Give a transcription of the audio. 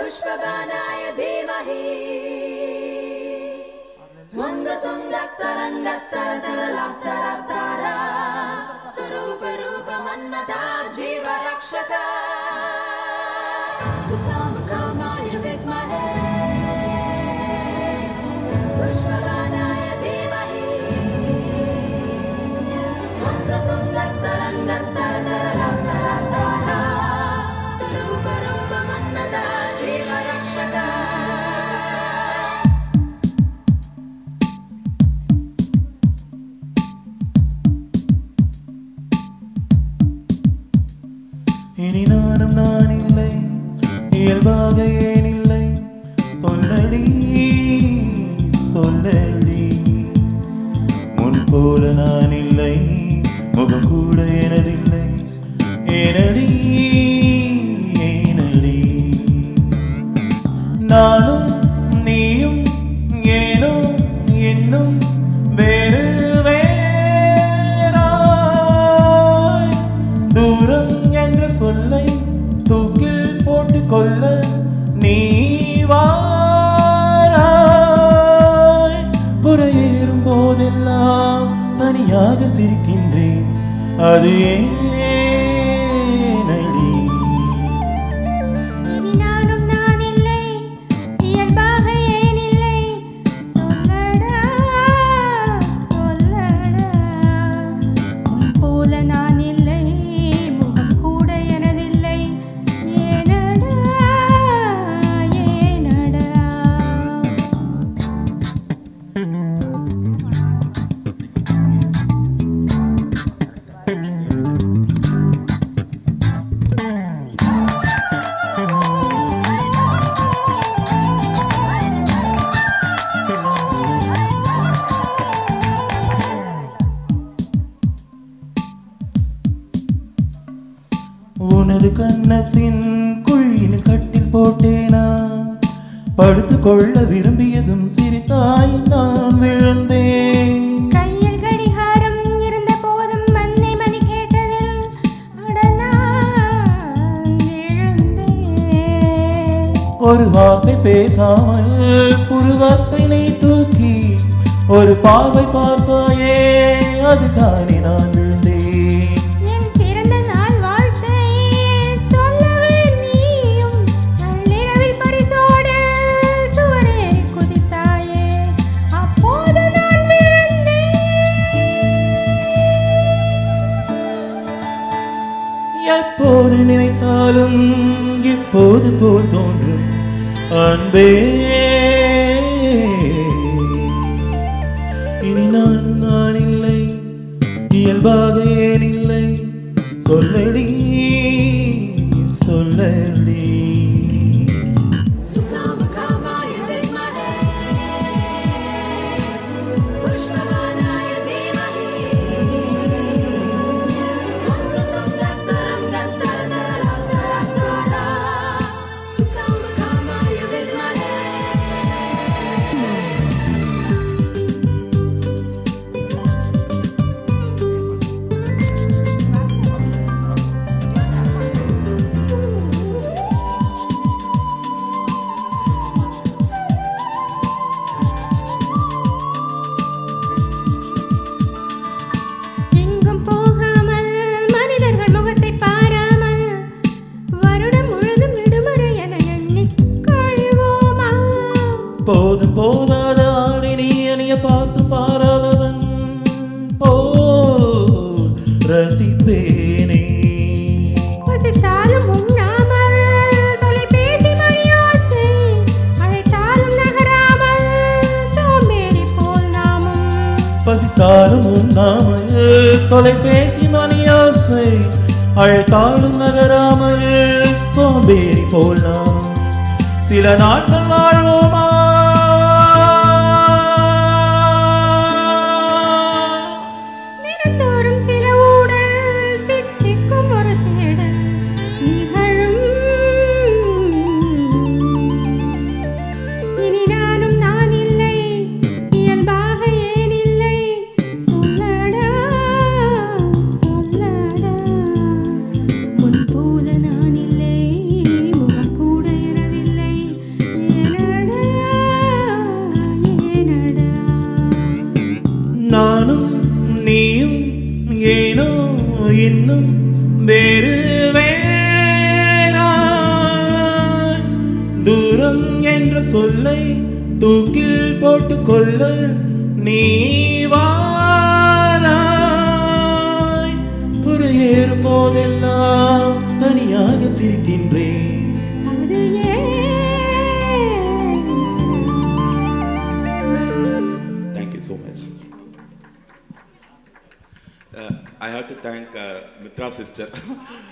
पुष्पबाणाय धीमहि तुङ्गतुङ्गतरङ्गतरतरलातरतारा स्वरूपरूपमन्मथा जीवरक्षका सुकामकामाय विद्महे पुष्पबाणाय धीमहि तुङ्गतुङ्गतरङ्गतरतरलातरतारा स्वरूपरूपमन्मथा जीवरक्षका இனி நானும் நான் இல்லை இயல்பாக ஏன் இல்லை சொல்லடி சொல்லடி முன் போல நான் இல்லை முகம் கூட எனதில்லை ஏனடி ஏனடி நானும் நீயும் ஏனோ இன்னும் வேறு வேறாய் தூரம் என்ற சொல்லை தூக்கில் போட்டு கொள்ள நீ வாராய் புறையேறும் போதெல்லாம் தனியாக சிரிக்கின்றேன் அது ஏனடி இனி நானும் நான் இல்லை இயல்பாக ஏன் இல்லை சொல்லடா சொல்லடா உன் போல நான் இல்லை முகம் கூட எனதில்லை ஏனடா ஏனடா உனது கன்னத்தின் குழியில் கட்டில் போட்டேனா படுத்து கொள்ள விரும்பியதும் சிரித்தாய் நான் விழுந்தேன் கையில் கடிகாரம் இருந்த போதும் மன்னை மணி கேட்டதில் அடனான் விழுந்தேன் ஒரு வார்த்தை பேசாமல் புருவத்தை நீ தூக்கி ஒரு பார்வை பார்த்தாயே அதுதானே நான் விழுந்தேன் என் பிறந்த நாள் வாழ்த்தை சொல்லவே நீயும் நள்ளிரவில் பரிசோடு சுவரேறி குதித்தாயே அப்போது நான் விழுந்தேன் எப்போது நினைத்தாலும் இப்போது போல் தோன்றும் அன்பே இனி நான் இல்லை இயல்பாக ஏன் இல்லை சொல்லடி சொல்லடி सुकामकामाय विद्महे पुष्पबाणाय धीमहि तुङ्गतुङ्गतरङ्गतरतरलातरतारा सुकामकामाय विद्महे எங்கும் போகாமல் மனிதர்கள் முகத்தை பாராமல் வருடம் முழுதும் விடுமுறை என எண்ணிக்கொள்வோமா போதும் போதாத ஆளை நீ அணிய பார்த்து பாராதவன் போல் ரசிப்பேனே பசிச்சாலும் உண்ணாமல் தொலைபேசி மணியோசை அழைத்தாலும் நகராமல் சோம்பேறி போல் நாமும் பசித்தாலும் உண்ணாமல் தொலைபேசி மணியோசை அழைத்தாலும் நகராமல் சோம்பேறி போல் நாம் சில நாட்கள் வாழ்வோமா தினந்தோறும் சில ஊடல் தித்திக்கும் ஒரு தேடல் நிகழும் இனி நானும் நான் இல்லை இயல்பாக ஏன் இல்லை சொல்லடா சொல்லடா முன் போல நான் இல்லை முகம் கூட எனதில்லை இன்னும் வேறு வேறாய் தூரம் என்ற சொல்லை தூக்கில் போட்டுக்கொள்ள நீ வாராய் புறையேறும் போதெல்லாம் தனியாக சிரிக்கின்றேன் அது ஏன்? Thank you so much. I have to thank Mitra sister.